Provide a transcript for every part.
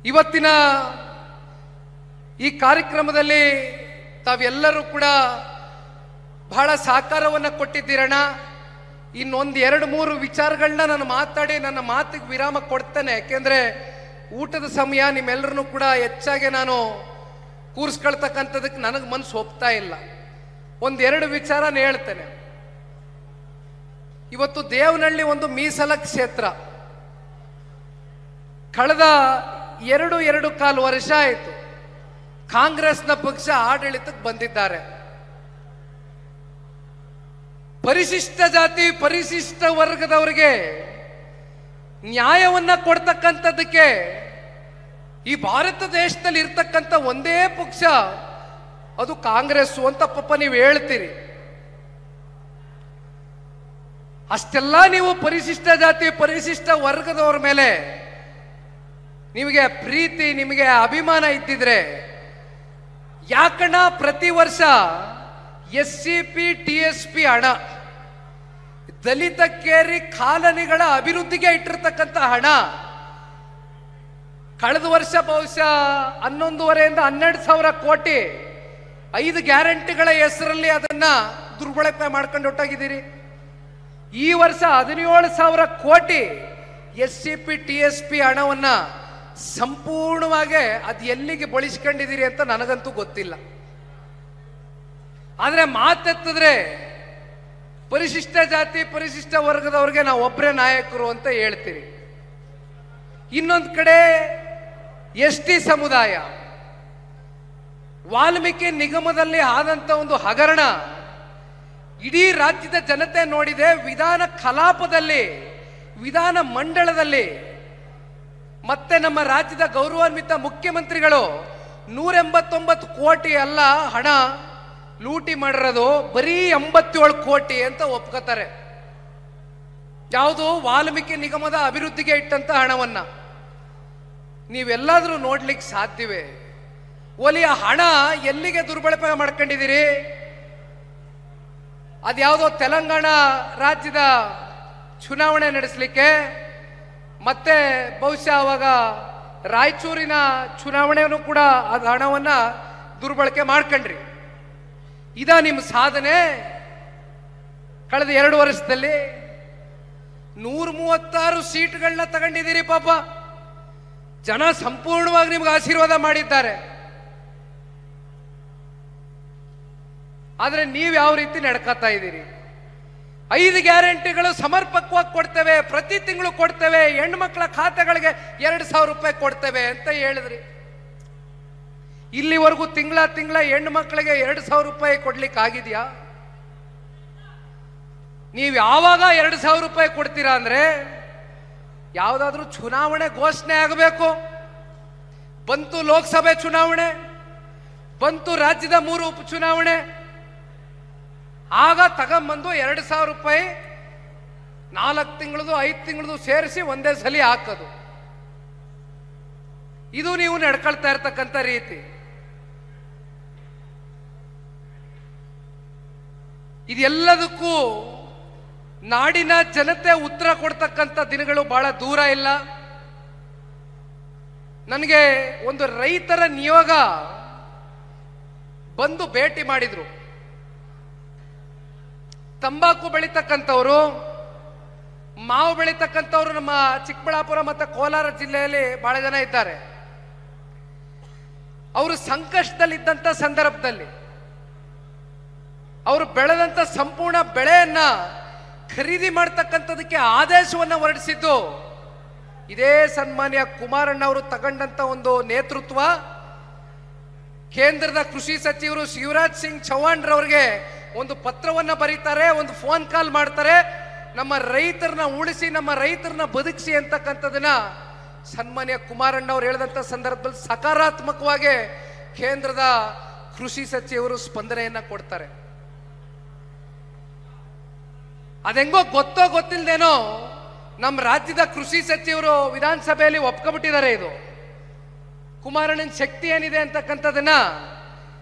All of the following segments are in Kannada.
ಇವತ್ತಿನ ಈ ಕಾರ್ಯಕ್ರಮದಲ್ಲಿ ತಾವೆಲ್ಲರೂ ಕೂಡ ಬಹಳ ಸಹಕಾರವನ್ನು ಕೊಟ್ಟಿದ್ದೀರಣ್ಣ. ಇನ್ನೊಂದು 2-3 ವಿಚಾರಗಳನ್ನ ನಾನು ಮಾತಾಡಿ ನನ್ನ ಮಾತಿಗೆ ವಿರಾಮ ಕೊಡ್ತೇನೆ. ಯಾಕೆಂದರೆ ಊಟದ ಸಮಯ, ನಿಮ್ಮೆಲ್ಲರನ್ನೂ ಕೂಡ ಹೆಚ್ಚಾಗಿ ನಾನು ಕೂರಿಸ್ಕೊಳ್ತಕ್ಕಂಥದಕ್ಕೆ ನನಗೆ ಮನಸ್ಸು ಒಪ್ತಾ ಇಲ್ಲ. 1-2 ವಿಚಾರನ ಹೇಳ್ತೇನೆ. ಇವತ್ತು ದೇವನಹಳ್ಳಿ ಒಂದು ಮೀಸಲ ಕ್ಷೇತ್ರ. ಕಳೆದ 2.25 ವರ್ಷ ಆಯಿತು ಕಾಂಗ್ರೆಸ್ನ ಪಕ್ಷ ಆಡಳಿತಕ್ಕೆ ಬಂದಿದ್ದಾರೆ. ಪರಿಶಿಷ್ಟ ಜಾತಿ ಪರಿಶಿಷ್ಟ ವರ್ಗದವರಿಗೆ ನ್ಯಾಯವನ್ನ ಕೊಡ್ತಕ್ಕಂಥದ್ದಕ್ಕೆ ಈ ಭಾರತ ದೇಶದಲ್ಲಿ ಇರ್ತಕ್ಕಂಥ ಒಂದೇ ಪಕ್ಷ ಅದು ಕಾಂಗ್ರೆಸ್ ಅಂತ ಪಾಪ ನೀವು ಹೇಳ್ತೀರಿ. ಅಷ್ಟೆಲ್ಲ ನೀವು ಪರಿಶಿಷ್ಟ ಜಾತಿ ಪರಿಶಿಷ್ಟ ವರ್ಗದವರ ಮೇಲೆ ನಿಮಗೆ ಪ್ರೀತಿ, ನಿಮಗೆ ಅಭಿಮಾನ ಇದ್ದಿದ್ರೆ ಯಾಕಣ್ಣ ಪ್ರತಿ ವರ್ಷ SCP TSP ಹಣ, ದಲಿತ ಕೇರಿ ಕಾಲನಿಗಳ ಅಭಿವೃದ್ಧಿಗೆ ಇಟ್ಟಿರ್ತಕ್ಕಂಥ ಹಣ ಕಳೆದ ವರ್ಷ ಬಹುಶಃ 11,500 ಇಂದ 12,000 ಕೋಟಿ 5 ಗ್ಯಾರಂಟಿಗಳ ಹೆಸರಲ್ಲಿ ಅದನ್ನ ದುರ್ಬಳಕೆ ಮಾಡ್ಕೊಂಡು ಹೊಟ್ಟೋಗಿದ್ದೀರಿ. ಈ ವರ್ಷ 17,000 ಕೋಟಿ SCP TSP ಹಣವನ್ನ ಸಂಪೂರ್ಣವಾಗಿ ಅದು ಎಲ್ಲಿಗೆ ಬಳಸ್ಕೊಂಡಿದ್ದೀರಿ ಅಂತ ನನಗಂತೂ ಗೊತ್ತಿಲ್ಲ. ಆದರೆ ಮಾತೆತ್ತಿದ್ರೆ ಪರಿಶಿಷ್ಟ ಜಾತಿ ಪರಿಶಿಷ್ಟ ವರ್ಗದವ್ರಿಗೆ ನಾವು ಒಬ್ಬರೇ ನಾಯಕರು ಅಂತ ಹೇಳ್ತೀರಿ. ಇನ್ನೊಂದು ಕಡೆ ST ಸಮುದಾಯ, ವಾಲ್ಮೀಕಿ ನಿಗಮದಲ್ಲಿ ಆದಂತ ಒಂದು ಹಗರಣ ಇಡೀ ರಾಜ್ಯದ ಜನತೆ ನೋಡಿದೆ. ವಿಧಾನ ಕಲಾಪದಲ್ಲಿ, ವಿಧಾನ ಮಂಡಲದಲ್ಲಿ ಮತ್ತೆ ನಮ್ಮ ರಾಜ್ಯದ ಗೌರವಾನ್ವಿತ ಮುಖ್ಯಮಂತ್ರಿಗಳು 189 ಕೋಟಿ ಅಲ್ಲ ಹಣ ಲೂಟಿ ಮಾಡಿರೋದು, ಬರೀ 87 ಕೋಟಿ ಅಂತ ಒಪ್ಕೋತಾರೆ. ಯಾವುದು ವಾಲ್ಮೀಕಿ ನಿಗಮದ ಅಭಿವೃದ್ಧಿಗೆ ಇಟ್ಟಂತ ಹಣವನ್ನ ನೀವೆಲ್ಲಾದ್ರೂ ನೋಡ್ಲಿಕ್ಕೆ ಸಾಧ್ಯವೇ? ಒಲಿಯ ಹಣ ಎಲ್ಲಿಗೆ ದುರ್ಬಳಕೆ ಮಾಡ್ಕೊಂಡಿದ್ದೀರಿ? ಅದ್ಯಾವುದೋ ತೆಲಂಗಾಣ ರಾಜ್ಯದ ಚುನಾವಣೆ ನಡೆಸಲಿಕ್ಕೆ, ಮತ್ತೆ ಬಹುಶಃ ಅವಾಗ ರಾಯಚೂರಿನ ಚುನಾವಣೆಯನ್ನು ಕೂಡ ಅದು ಹಣವನ್ನ ದುರ್ಬಳಕೆ ಮಾಡ್ಕೊಂಡ್ರಿ. ಇದ ನಿಮ್ಮ ಸಾಧನೆ? ಕಳೆದ 2 ವರ್ಷದಲ್ಲಿ 136 ಸೀಟ್ಗಳನ್ನ ತಗೊಂಡಿದ್ದೀರಿ. ಪಾಪ ಜನ ಸಂಪೂರ್ಣವಾಗಿ ನಿಮ್ಗೆ ಆಶೀರ್ವಾದ ಮಾಡಿದ್ದಾರೆ. ಆದ್ರೆ ನೀವು ಯಾವ ರೀತಿ ನಡ್ಕತಾ ಇದ್ದೀರಿ? 5 ಗ್ಯಾರಂಟಿಗಳು ಸಮರ್ಪಕವಾಗಿ ಕೊಡ್ತೇವೆ, ಪ್ರತಿ ತಿಂಗಳು ಕೊಡ್ತೇವೆ, ಹೆಣ್ಮಕ್ಳ ಖಾತೆಗಳಿಗೆ 2,000 ರೂಪಾಯಿ ಕೊಡ್ತೇವೆ ಅಂತ ಹೇಳಿದ್ರಿ. ಇಲ್ಲಿವರೆಗೂ ತಿಂಗಳ ಹೆಣ್ಣು ಮಕ್ಕಳಿಗೆ 2,000 ರೂಪಾಯಿ ಕೊಡ್ಲಿಕ್ಕೆ ಆಗಿದೆಯಾ? ನೀವು ಯಾವಾಗ 2,000 ರೂಪಾಯಿ ಕೊಡ್ತೀರಾ ಅಂದ್ರೆ ಯಾವುದಾದ್ರೂ ಚುನಾವಣೆ ಘೋಷಣೆ ಆಗಬೇಕು. ಬಂತು ಲೋಕಸಭೆ ಚುನಾವಣೆ, ಬಂತು ರಾಜ್ಯದ 3 ಉಪಚುನಾವಣೆ, ಆಗ ತಗೊಂಬಂದು 2,000 ರೂಪಾಯಿ 4 ತಿಂಗಳದು 5 ತಿಂಗಳದು ಸೇರಿಸಿ ಒಂದೇ ಸಲ ಹಾಕೋದು. ಇದು ನೀವು ನಡ್ಕೊಳ್ತಾ ಇರ್ತಕ್ಕಂಥ ರೀತಿ. ಇದೆಲ್ಲದಕ್ಕೂ ನಾಡಿನ ಜನತೆ ಉತ್ತರ ಕೊಡ್ತಕ್ಕಂಥ ದಿನಗಳು ಬಹಳ ದೂರ ಇಲ್ಲ. ನನಗೆ ಒಂದು ರೈತರ ನಿಯೋಗ ಬಂದು ಭೇಟಿ ಮಾಡಿದ್ರು. ತಂಬಾಕು ಬೆಳೀತಕ್ಕಂಥವ್ರು, ಮಾವು ಬೆಳೀತಕ್ಕಂಥವ್ರು ನಮ್ಮ ಚಿಕ್ಕಬಳ್ಳಾಪುರ ಮತ್ತು ಕೋಲಾರ ಜಿಲ್ಲೆಯಲ್ಲಿ ಬಹಳ ಜನ ಇದ್ದಾರೆ. ಅವರು ಸಂಕಷ್ಟದಲ್ಲಿದ್ದಂಥ ಸಂದರ್ಭದಲ್ಲಿ ಅವರು ಬೆಳೆದಂತ ಸಂಪೂರ್ಣ ಬೆಳೆಯನ್ನ ಖರೀದಿ ಮಾಡ್ತಕ್ಕಂಥದಕ್ಕೆ ಆದೇಶವನ್ನು ಹೊರಡಿಸಿದ್ದು ಇದೇ ಸನ್ಮಾನ್ಯ ಕುಮಾರಣ್ಣ ಅವರು ತಗೊಂಡಂತ ಒಂದು ನೇತೃತ್ವ. ಕೇಂದ್ರದ ಕೃಷಿ ಸಚಿವರು ಶಿವರಾಜ್ ಸಿಂಗ್ ಚೌಹಾಣ್ ರವರಿಗೆ ಒಂದು ಪತ್ರವನ್ನ ಬರೀತಾರೆ, ಒಂದು ಫೋನ್ ಕಾಲ್ ಮಾಡ್ತಾರೆ, ನಮ್ಮ ರೈತರನ್ನ ಉಳಿಸಿ, ನಮ್ಮ ರೈತರನ್ನ ಬದುಕಿಸಿ ಅಂತಕ್ಕಂಥದನ್ನ ಸನ್ಮಾನ್ಯ ಕುಮಾರಣ್ಣ ಅವರು ಹೇಳಿದಂಥ ಸಂದರ್ಭದಲ್ಲಿ ಸಕಾರಾತ್ಮಕವಾಗಿ ಕೇಂದ್ರದ ಕೃಷಿ ಸಚಿವರು ಸ್ಪಂದನೆಯನ್ನ ಕೊಡ್ತಾರೆ. ಅದೆಂಗೋ ಗೊತ್ತೋ ಗೊತ್ತಿಲ್ಲದೇನೋ ನಮ್ಮ ರಾಜ್ಯದ ಕೃಷಿ ಸಚಿವರು ವಿಧಾನಸಭೆಯಲ್ಲಿ ಒಪ್ಕೊಬಿಟ್ಟಿದ್ದಾರೆ. ಇದು ಕುಮಾರಣ್ಣನ ಶಕ್ತಿ ಏನಿದೆ ಅಂತಕ್ಕಂಥದನ್ನ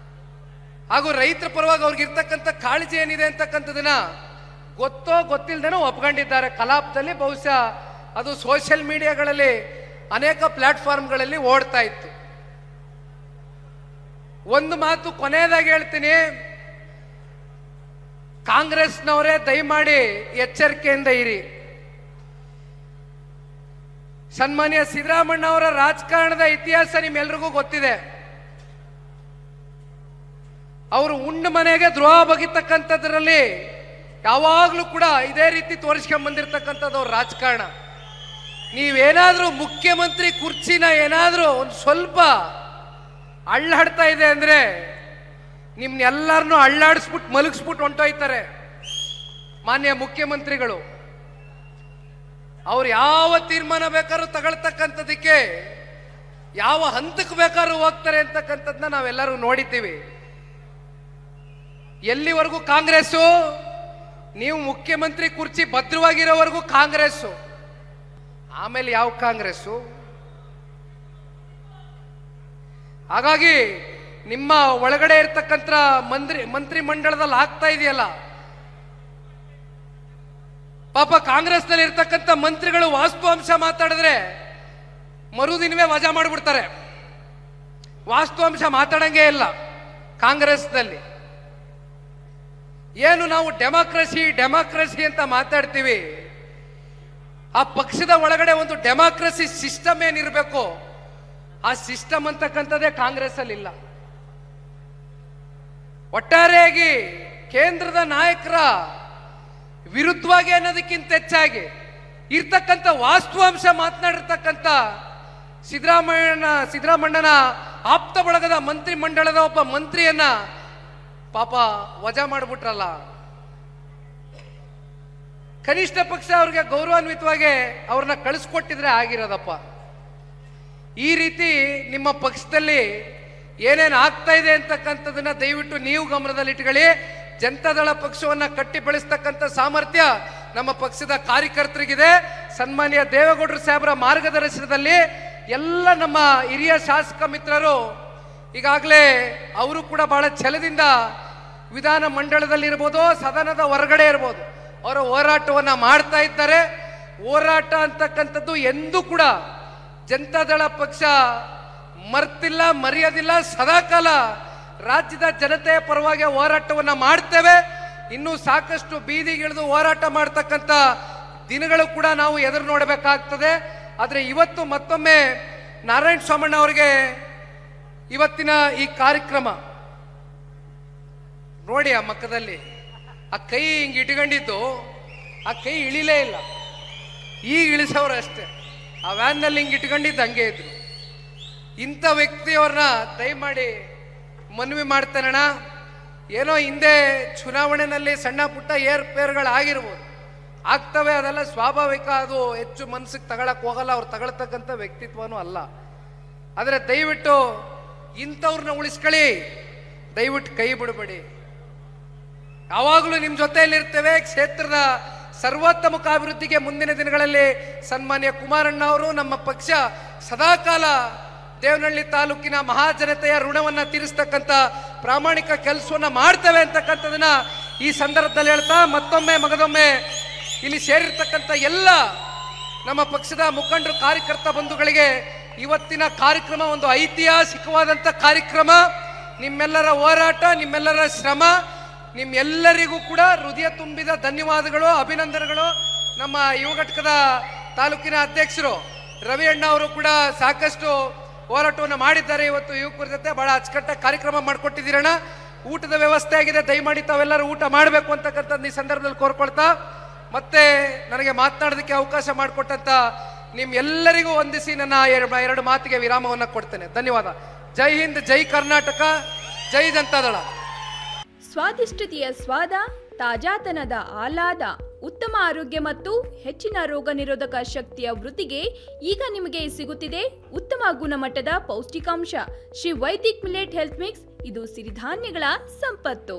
ಹಾಗೂ ರೈತರ ಪರವಾಗಿ ಅವ್ರಿಗಿರ್ತಕ್ಕಂಥ ಕಾಳಜಿ ಏನಿದೆ ಅಂತಕ್ಕಂಥದನ್ನ ಗೊತ್ತೋ ಗೊತ್ತಿಲ್ಲದೇನೋ ಒಪ್ಕೊಂಡಿದ್ದಾರೆ. ಕಲಾಪದಲ್ಲಿ ಬಹುಶಃ ಅದು ಸೋಷಿಯಲ್ ಮೀಡಿಯಾಗಳಲ್ಲಿ ಅನೇಕ ಪ್ಲಾಟ್ಫಾರ್ಮ್ಗಳಲ್ಲಿ ಓಡ್ತಾ ಇತ್ತು. ಒಂದು ಮಾತು ಕೊನೆಯದಾಗಿ ಹೇಳ್ತೀನಿ, ಕಾಂಗ್ರೆಸ್ನವರೇ ದಯಮಾಡಿ ಎಚ್ಚರಿಕೆಯಿಂದ ಇರಿ. ಸನ್ಮಾನ್ಯ ಸಿದ್ದರಾಮಣ್ಣ ಅವರ ರಾಜಕಾರಣದ ಇತಿಹಾಸ ನಿಮ್ಮೆಲ್ರಿಗೂ ಗೊತ್ತಿದೆ. ಅವರು ಉಂಡ ಮನೆಗೆ ದ್ರೋಹ ಬಗೆತಕ್ಕಂಥದ್ರಲ್ಲಿ ಯಾವಾಗಲೂ ಕೂಡ ಇದೇ ರೀತಿ ತೋರಿಸ್ಕೊಂಡ್ ಬಂದಿರತಕ್ಕಂಥದ್ದು ಅವ್ರ ರಾಜಕಾರಣ. ನೀವೇನಾದ್ರೂ ಮುಖ್ಯಮಂತ್ರಿ ಕುರ್ಚಿನ ಏನಾದ್ರೂ ಒಂದು ಸ್ವಲ್ಪ ಅಳ್ಳಾಡ್ತಾ ಇದೆ ಅಂದ್ರೆ ನಿಮ್ನೆಲ್ಲರನ್ನೂ ಅಳ್ಳಾಡಿಸ್ಬಿಟ್ಟು ಮಲಗಿಸ್ಬಿಟ್ಟು ಹೊಂಟೋಯ್ತಾರೆ ಮಾನ್ಯ ಮುಖ್ಯಮಂತ್ರಿಗಳು. ಅವ್ರು ಯಾವ ತೀರ್ಮಾನ ಬೇಕಾದ್ರೂ ತಗೊಳ್ತಕ್ಕಂಥದಕ್ಕೆ ಯಾವ ಹಂತಕ್ಕೆ ಬೇಕಾದ್ರೂ ಹೋಗ್ತಾರೆ ಅಂತಕ್ಕಂಥದ್ದನ್ನ ನಾವೆಲ್ಲರೂ ನೋಡಿದ್ದೀವಿ. ಎಲ್ಲಿವರೆಗೂ ಕಾಂಗ್ರೆಸ್ಸು, ನೀವು ಮುಖ್ಯಮಂತ್ರಿ ಕುರ್ಚಿ ಭದ್ರವಾಗಿರೋವರೆಗೂ ಕಾಂಗ್ರೆಸ್ಸು, ಆಮೇಲೆ ಯಾವ ಕಾಂಗ್ರೆಸ್ಸು? ಹಾಗಾಗಿ ನಿಮ್ಮ ಒಳಗಡೆ ಇರ್ತಕ್ಕಂಥ ಮಂತ್ರಿ ಮಂಡಳದಲ್ಲಿ ಆಗ್ತಾ ಇದೆಯಲ್ಲ, ಪಾಪ ಕಾಂಗ್ರೆಸ್ನಲ್ಲಿ ಇರ್ತಕ್ಕಂಥ ಮಂತ್ರಿಗಳು ವಾಸ್ತವಾಂಶ ಮಾತಾಡಿದ್ರೆ ಮರುದಿನವೇ ವಜಾ ಮಾಡಿಬಿಡ್ತಾರೆ. ವಾಸ್ತವಾಂಶ ಮಾತಾಡಂಗೇ ಇಲ್ಲ ಕಾಂಗ್ರೆಸ್ನಲ್ಲಿ. ಏನು ನಾವು ಡೆಮಾಕ್ರಸಿ ಅಂತ ಮಾತಾಡ್ತೀವಿ, ಆ ಪಕ್ಷದ ಒಳಗಡೆ ಒಂದು ಡೆಮಾಕ್ರಸಿ ಸಿಸ್ಟಮ್ ಏನಿರಬೇಕು, ಆ ಸಿಸ್ಟಮ್ ಅಂತಕ್ಕಂಥದ್ದೇ ಕಾಂಗ್ರೆಸ್ ಅಲ್ಲಿ ಇಲ್ಲ. ಒಟ್ಟಾರೆಯಾಗಿ ಕೇಂದ್ರದ ನಾಯಕರ ವಿರುದ್ಧವಾಗಿ ಅನ್ನೋದಕ್ಕಿಂತ ಹೆಚ್ಚಾಗಿ ಇರ್ತಕ್ಕಂಥ ವಾಸ್ತವಾಂಶ ಮಾತನಾಡಿರ್ತಕ್ಕಂಥ ಸಿದ್ದರಾಮಣ್ಣನ ಆಪ್ತ ಬಳಗದ ಮಂತ್ರಿ ಮಂಡಳದ ಒಬ್ಬ ಮಂತ್ರಿಯನ್ನ ಪಾಪ ವಜಾ ಮಾಡಿಬಿಟ್ರಲ್ಲ. ಕನಿಷ್ಠ ಪಕ್ಷ ಅವ್ರಿಗೆ ಗೌರವಾನ್ವಿತವಾಗಿ ಅವ್ರನ್ನ ಕಳಿಸ್ಕೊಟ್ಟಿದ್ರೆ ಆಗಿರೋದಪ್ಪ. ಈ ರೀತಿ ನಿಮ್ಮ ಪಕ್ಷದಲ್ಲಿ ಏನೇನು ಆಗ್ತಾ ಇದೆ ಅಂತಕ್ಕಂಥದನ್ನ ದಯವಿಟ್ಟು ನೀವು ಗಮನದಲ್ಲಿಟ್ಕೊಳ್ಳಿ. ಜನತಾದಳ ಪಕ್ಷವನ್ನ ಕಟ್ಟಿ ಬೆಳೆಸ್ತಕ್ಕಂಥ ಸಾಮರ್ಥ್ಯ ನಮ್ಮ ಪಕ್ಷದ ಕಾರ್ಯಕರ್ತರಿಗಿದೆ. ಸನ್ಮಾನ್ಯ ದೇವೇಗೌಡರು ಸಾಹೇಬರ ಮಾರ್ಗದರ್ಶನದಲ್ಲಿ ಎಲ್ಲ ನಮ್ಮ ಹಿರಿಯ ಶಾಸಕ ಮಿತ್ರರು ಈಗಾಗಲೇ ಅವರು ಕೂಡ ಬಹಳ ಛಲದಿಂದ ವಿಧಾನ ಮಂಡಲದಲ್ಲಿರ್ಬೋದು, ಸದನದ ಹೊರಗಡೆ ಇರ್ಬೋದು, ಅವರ ಹೋರಾಟವನ್ನ ಮಾಡ್ತಾ ಇದ್ದಾರೆ. ಹೋರಾಟ ಅಂತಕ್ಕಂಥದ್ದು ಎಂದೂ ಕೂಡ ಜನತಾದಳ ಪಕ್ಷ ಮರ್ತಿಲ್ಲ, ಮರೆಯೋದಿಲ್ಲ. ಸದಾಕಾಲ ರಾಜ್ಯದ ಜನತೆಯ ಪರವಾಗಿ ಹೋರಾಟವನ್ನ ಮಾಡ್ತೇವೆ. ಇನ್ನೂ ಸಾಕಷ್ಟು ಬೀದಿಗಿಳಿದು ಹೋರಾಟ ಮಾಡ್ತಕ್ಕಂಥ ದಿನಗಳು ಕೂಡ ನಾವು ಎದುರು ನೋಡಬೇಕಾಗ್ತದೆ. ಆದರೆ ಇವತ್ತು ಮತ್ತೊಮ್ಮೆ ನಾರಾಯಣ ಸ್ವಾಮಣ್ಣ ಅವರಿಗೆ ಇವತ್ತಿನ ಈ ಕಾರ್ಯಕ್ರಮ ನೋಡಿ, ಆ ಮಕ್ಕದಲ್ಲಿ ಆ ಕೈ ಹಿಂಗೆ ಇಟ್ಕೊಂಡಿದ್ದು, ಆ ಕೈ ಇಳಿಲೇ ಇಲ್ಲ, ಈಗ ಇಳಿಸೋರು ಅಷ್ಟೇ. ಆ ವ್ಯಾನ್ನಲ್ಲಿ ಹಿಂಗೆ ಇಟ್ಕೊಂಡಿದ್ದು ಹಂಗೆ ಇದ್ರು. ಇಂಥ ವ್ಯಕ್ತಿಯವ್ರನ್ನ ದಯಮಾಡಿ ಮನವಿ ಮಾಡ್ತಾನಣ್ಣ. ಏನೋ ಹಿಂದೆ ಚುನಾವಣೆಯಲ್ಲಿ ಸಣ್ಣ ಪುಟ್ಟ ಏರ್ಪೇರ್ಗಳಾಗಿರ್ಬೋದು, ಆಗ್ತವೆ, ಅದೆಲ್ಲ ಸ್ವಾಭಾವಿಕ. ಅದು ಹೆಚ್ಚು ಮನಸ್ಸಿಗೆ ತಗೊಳಕ್ ಹೋಗಲ್ಲ, ಅವ್ರು ತಗೊಳ್ತಕ್ಕಂಥ ವ್ಯಕ್ತಿತ್ವನೂ ಅಲ್ಲ. ಆದರೆ ದಯವಿಟ್ಟು ಇಂಥವ್ರನ್ನ ಉಳಿಸ್ಕೊಳ್ಳಿ, ದಯವಿಟ್ಟು ಕೈ ಬಿಡಬೇಡಿ. ಯಾವಾಗಲೂ ನಿಮ್ಮ ಜೊತೆಯಲ್ಲಿರ್ತೇವೆ. ಕ್ಷೇತ್ರದ ಸರ್ವೋತ್ತಮುಖ ಅಭಿವೃದ್ಧಿಗೆ ಮುಂದಿನ ದಿನಗಳಲ್ಲಿ ಸನ್ಮಾನ್ಯ ಕುಮಾರಣ್ಣ ಅವರು, ನಮ್ಮ ಪಕ್ಷ ಸದಾಕಾಲ ದೇವನಹಳ್ಳಿ ತಾಲೂಕಿನ ಮಹಾಜನತೆಯ ಋಣವನ್ನ ತೀರಿಸ್ತಕ್ಕಂಥ ಪ್ರಾಮಾಣಿಕ ಕೆಲಸವನ್ನ ಮಾಡ್ತೇವೆ ಅಂತಕ್ಕಂಥದನ್ನ ಈ ಸಂದರ್ಭದಲ್ಲಿ ಹೇಳ್ತಾ, ಮತ್ತೊಮ್ಮೆ ಮಗದೊಮ್ಮೆ ಇಲ್ಲಿ ಸೇರಿರ್ತಕ್ಕಂಥ ಎಲ್ಲ ನಮ್ಮ ಪಕ್ಷದ ಮುಖಂಡರು, ಕಾರ್ಯಕರ್ತ ಬಂಧುಗಳಿಗೆ ಇವತ್ತಿನ ಕಾರ್ಯಕ್ರಮ ಒಂದು ಐತಿಹಾಸಿಕವಾದಂಥ ಕಾರ್ಯಕ್ರಮ. ನಿಮ್ಮೆಲ್ಲರ ಹೋರಾಟ, ನಿಮ್ಮೆಲ್ಲರ ಶ್ರಮ, ನಿಮ್ಮೆಲ್ಲರಿಗೂ ಕೂಡ ಹೃದಯ ತುಂಬಿದ ಧನ್ಯವಾದಗಳು, ಅಭಿನಂದನೆಗಳು. ನಮ್ಮ ಯುವ ಘಟಕದ ತಾಲೂಕಿನ ಅಧ್ಯಕ್ಷರು ರವಿ ಅಣ್ಣ ಅವರು ಕೂಡ ಸಾಕಷ್ಟು ಹೋರಾಟವನ್ನು ಮಾಡಿದ್ದಾರೆ. ಇವತ್ತು ಯುವಕರ ಜೊತೆ ಬಹಳ ಅಚ್ಚುಕಟ್ಟಾಗಿ ಕಾರ್ಯಕ್ರಮ ಮಾಡಿಕೊಟ್ಟಿದ್ದೀರಣ್ಣ. ಊಟದ ವ್ಯವಸ್ಥೆ ಆಗಿದೆ, ದಯಮಾಡಿ ತಾವೆಲ್ಲರೂ ಊಟ ಮಾಡಬೇಕು ಅಂತಕ್ಕಂಥದ್ದು ಈ ಸಂದರ್ಭದಲ್ಲಿ ಕೋರ್ಕೊಳ್ತಾ, ಮತ್ತೆ ನನಗೆ ಮಾತನಾಡೋದಕ್ಕೆ ಅವಕಾಶ ಮಾಡಿಕೊಟ್ಟಂತ ನಿಮ್ಮೆಲ್ಲರಿಗೂ ವಂದಿಸಿ ನನ್ನ ಎರಡು ಮಾತಿಗೆ ವಿರಾಮವನ್ನು ಕೊಡ್ತೇನೆ. ಧನ್ಯವಾದ. ಜೈ ಹಿಂದ್, ಜೈ ಕರ್ನಾಟಕ, ಜೈ ಜನತಾದಳ. ಸ್ವಾದಿಷ್ಟತೆಯ ಸ್ವಾದ, ತಾಜಾತನದ ಆಹ್ಲಾದ, ಉತ್ತಮ ಆರೋಗ್ಯ ಮತ್ತು ಹೆಚ್ಚಿನ ರೋಗ ನಿರೋಧಕ ಶಕ್ತಿಯ ವೃದ್ಧಿಗೆ ಈಗ ನಿಮಗೆ ಸಿಗುತ್ತಿದೆ ಉತ್ತಮ ಗುಣಮಟ್ಟದ ಪೌಷ್ಟಿಕಾಂಶ Shri Vaidik millet health mix. ಇದು ಸಿರಿಧಾನ್ಯಗಳ ಸಂಪತ್ತು.